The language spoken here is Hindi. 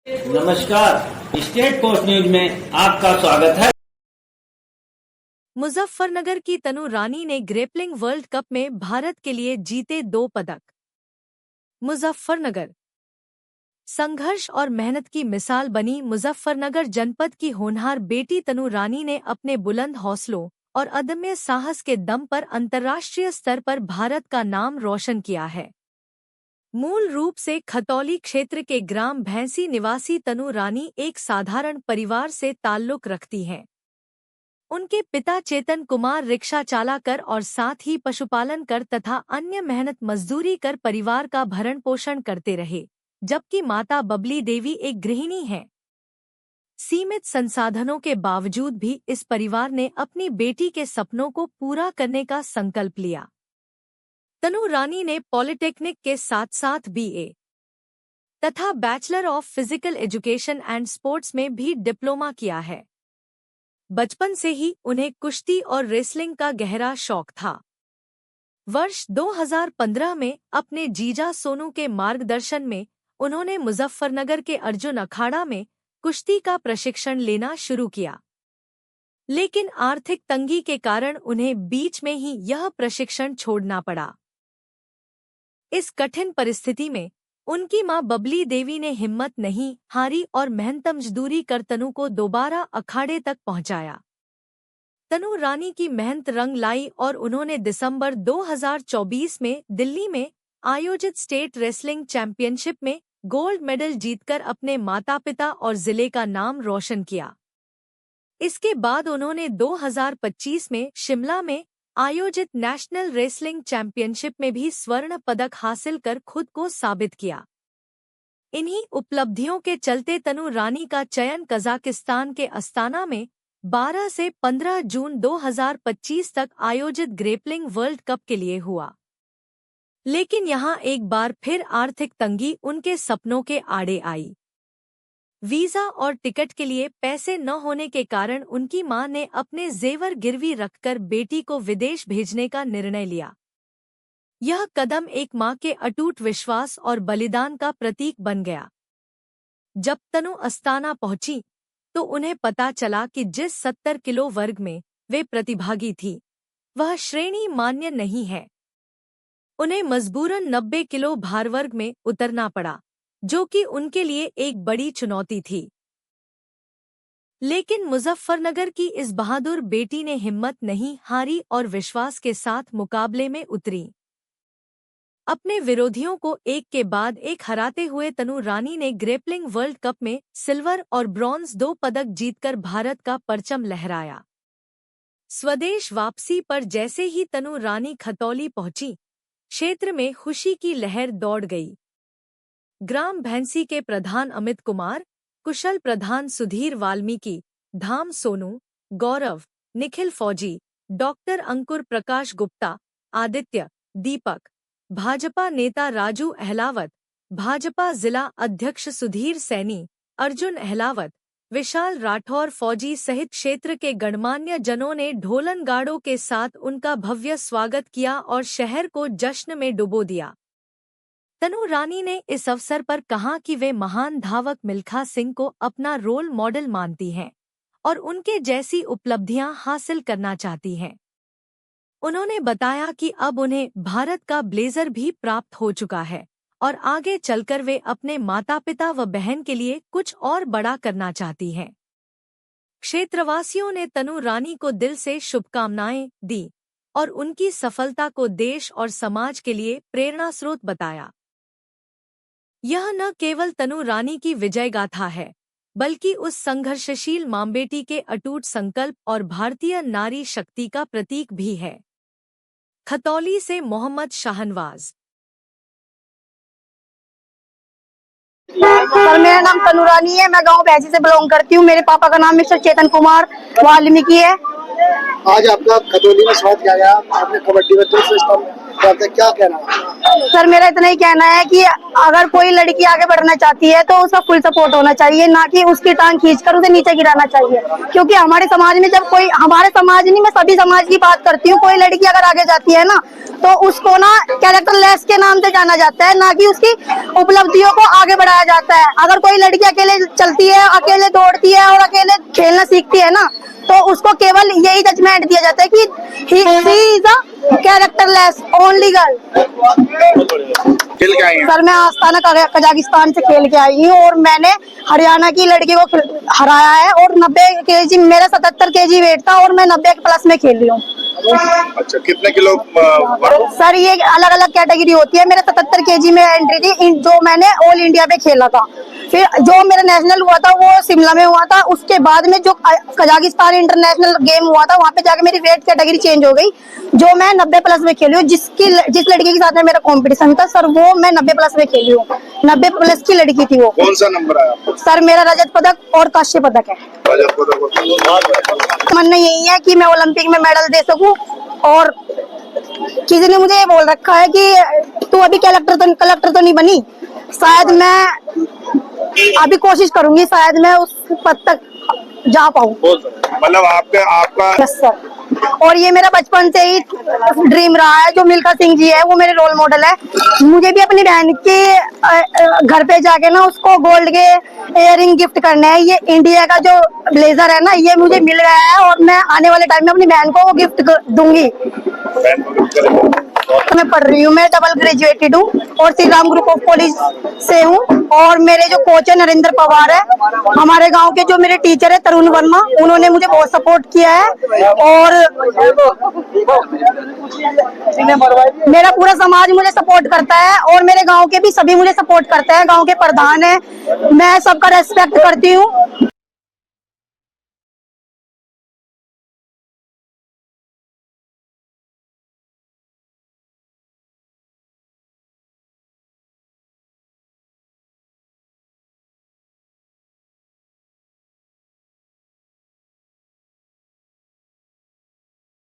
नमस्कार, स्टेट पोस्ट न्यूज में आपका स्वागत है। मुजफ्फरनगर की तनु रानी ने ग्रेपलिंग वर्ल्ड कप में भारत के लिए जीते 2 पदक। मुजफ्फरनगर संघर्ष और मेहनत की मिसाल बनी मुजफ्फरनगर जनपद की होनहार बेटी तनु रानी ने अपने बुलंद हौसलों और अदम्य साहस के दम पर अंतर्राष्ट्रीय स्तर पर भारत का नाम रोशन किया है। मूल रूप से खतौली क्षेत्र के ग्राम भैंसी निवासी तनु रानी एक साधारण परिवार से ताल्लुक रखती हैं। उनके पिता चेतन कुमार रिक्शा चाला कर और साथ ही पशुपालन कर तथा अन्य मेहनत मजदूरी कर परिवार का भरण पोषण करते रहे, जबकि माता बबली देवी एक गृहिणी हैं। सीमित संसाधनों के बावजूद भी इस परिवार ने अपनी बेटी के सपनों को पूरा करने का संकल्प लिया। तनु रानी ने पॉलिटेक्निक के साथ साथ बीए तथा bachelor of physical education and sports में भी डिप्लोमा किया है। बचपन से ही उन्हें कुश्ती और रेसलिंग का गहरा शौक था। वर्ष 2015 में अपने जीजा सोनू के मार्गदर्शन में उन्होंने मुजफ्फरनगर के अर्जुन अखाड़ा में कुश्ती का प्रशिक्षण लेना शुरू किया, लेकिन आर्थिक तंगी के कारण उन्हें बीच में ही यह प्रशिक्षण छोड़ना पड़ा। इस कठिन परिस्थिति में उनकी मां बबली देवी ने हिम्मत नहीं हारी और मेहनत मजदूरी कर तनु को दोबारा अखाड़े तक पहुंचाया। तनु रानी की मेहनत रंग लाई और उन्होंने दिसंबर 2024 में दिल्ली में आयोजित स्टेट रेसलिंग चैंपियनशिप में गोल्ड मेडल जीतकर अपने माता पिता और जिले का नाम रोशन किया। इसके बाद उन्होंने 2025 में शिमला में आयोजित नेशनल रेसलिंग चैंपियनशिप में भी स्वर्ण पदक हासिल कर खुद को साबित किया। इन्हीं उपलब्धियों के चलते तनु रानी का चयन कजाकिस्तान के अस्ताना में 12 से 15 जून 2025 तक आयोजित ग्रेपलिंग वर्ल्ड कप के लिए हुआ। लेकिन यहां एक बार फिर आर्थिक तंगी उनके सपनों के आड़े आई। वीजा और टिकट के लिए पैसे न होने के कारण उनकी मां ने अपने जेवर गिरवी रखकर बेटी को विदेश भेजने का निर्णय लिया। यह कदम एक मां के अटूट विश्वास और बलिदान का प्रतीक बन गया। जब तनु अस्ताना पहुंची तो उन्हें पता चला कि जिस 70 किलो वर्ग में वे प्रतिभागी थी, वह श्रेणी मान्य नहीं है। उन्हें मजबूरन 90 किलो भार वर्ग में उतरना पड़ा, जो कि उनके लिए एक बड़ी चुनौती थी। लेकिन मुजफ्फरनगर की इस बहादुर बेटी ने हिम्मत नहीं हारी और विश्वास के साथ मुकाबले में उतरी। अपने विरोधियों को एक के बाद एक हराते हुए तनु रानी ने ग्रेपलिंग वर्ल्ड कप में सिल्वर और ब्रॉन्ज 2 पदक जीतकर भारत का परचम लहराया। स्वदेश वापसी पर जैसे ही तनु रानी खतौली पहुंची, क्षेत्र में खुशी की लहर दौड़ गई। ग्राम भैंसी के प्रधान अमित कुमार, कुशल प्रधान सुधीर वाल्मीकि, धाम सोनू, गौरव, निखिल फौजी, डॉक्टर अंकुर प्रकाश गुप्ता, आदित्य, दीपक, भाजपा नेता राजू अहलावत, भाजपा जिला अध्यक्ष सुधीर सैनी, अर्जुन अहलावत, विशाल राठौर फौजी सहित क्षेत्र के गणमान्य जनों ने ढोलन गाड़ों के साथ उनका भव्य स्वागत किया और शहर को जश्न में डुबो दिया। तनु रानी ने इस अवसर पर कहा कि वे महान धावक मिल्खा सिंह को अपना रोल मॉडल मानती हैं और उनके जैसी उपलब्धियां हासिल करना चाहती हैं। उन्होंने बताया कि अब उन्हें भारत का ब्लेजर भी प्राप्त हो चुका है और आगे चलकर वे अपने माता पिता व बहन के लिए कुछ और बड़ा करना चाहती हैं। क्षेत्रवासियों ने तनु रानी को दिल से शुभकामनाएं दी और उनकी सफलता को देश और समाज के लिए प्रेरणा स्रोत बताया। यह न केवल तनु रानी की विजय गाथा है, बल्कि उस संघर्षशील मांबेटी के अटूट संकल्प और भारतीय नारी शक्ति का प्रतीक भी है। खतौली से मोहम्मद शाहनवाज। सर, मेरा नाम तनु रानी है। मैं गांव भैंसी से बिलोंग करती हूँ। मेरे पापा का नाम मिस्टर चेतन कुमार वाल्मीकि है। आज आपका खतौली में स्वागत किया गया। आपने कबड्डी में 200 स्थान करते, क्या कहना है? सर मेरा इतना ही कहना है कि अगर कोई लड़की आगे बढ़ना चाहती है तो उसका फुल सपोर्ट होना चाहिए, ना कि उसकी टांग खींचकर उसे नीचे गिराना चाहिए। क्योंकि हमारे समाज में जब कोई, हमारे समाज नहीं, मैं सभी समाज की बात करती हूँ, कोई लड़की अगर आगे जाती है ना तो उसको ना कैरेक्टर लेस के नाम से जाना जाता है, ना कि उसकी उपलब्धियों को आगे बढ़ाया जाता है। अगर कोई लड़की अकेले चलती है, अकेले दौड़ती है और अकेले खेलना सीखती है ना, तो उसको केवल यही जजमेंट दिया जाता है कि he is a characterless only girl. खेल के आई हैं? सर मैं आस्ताना कजाकिस्तान से खेल के आई हूँ और मैंने हरियाणा की लड़की को हराया है और 90 केजी, मेरा 77 केजी वेट था और मैं 90 प्लस में खेल रही हूँ। अच्छा, कितने किलो? सर ये अलग अलग कैटेगरी होती है, मेरा 77 केजी में एंट्री थी, जो मैंने ऑल इंडिया पे खेला था। फिर जो मेरा नेशनल हुआ था वो शिमला में हुआ था, उसके बाद में जो कजाकिस्तान इंटरनेशनल गेम हुआ था वहाँ पे जाके मेरी वेट कैटेगरी चेंज हो गई, जो मैं 90 प्लस में खेली हूँ। जिस लड़की के साथ में मेरा कंपटीशन था सर, वो मैं 90 प्लस में खेली हूँ, 90 प्लस की लड़की थी वो। कौन सा नंबर आया? सर मेरा रजत पदक और कांस्य पदक है। रजत पदक। तमन्ना यही है कि मैं ओलंपिक में मेडल दे सकूं, और किसी ने मुझे ये बोल रखा है कि तू अभी कलेक्टर तो नहीं बनी, शायद मैं अभी कोशिश करूंगी, शायद मैं उस पद तक जा पाऊं। मतलब आपका यस सर। और ये मेरा बचपन से ही ड्रीम रहा है। जो मिल्खा सिंह जी है वो मेरे रोल मॉडल है। मुझे भी अपनी बहन के घर पे जाके ना उसको गोल्ड के इयररिंग गिफ्ट करने हैं। ये इंडिया का जो ब्लेजर है ना, ये मुझे मिल रहा है और मैं आने वाले टाइम में अपनी बहन को वो गिफ्ट दूंगी। मैं पढ़ रही हूँ, मैं डबल ग्रेजुएटेड हूँ और Shri Ram group of college से हूँ। और मेरे जो कोच है नरेंद्र पवार है, हमारे गांव के जो मेरे टीचर है तरुण वर्मा, उन्होंने मुझे बहुत सपोर्ट किया है। और मेरा पूरा समाज मुझे सपोर्ट करता है और मेरे गांव के भी सभी मुझे सपोर्ट करते हैं। गांव के प्रधान है, मैं सबका रेस्पेक्ट करती हूँ।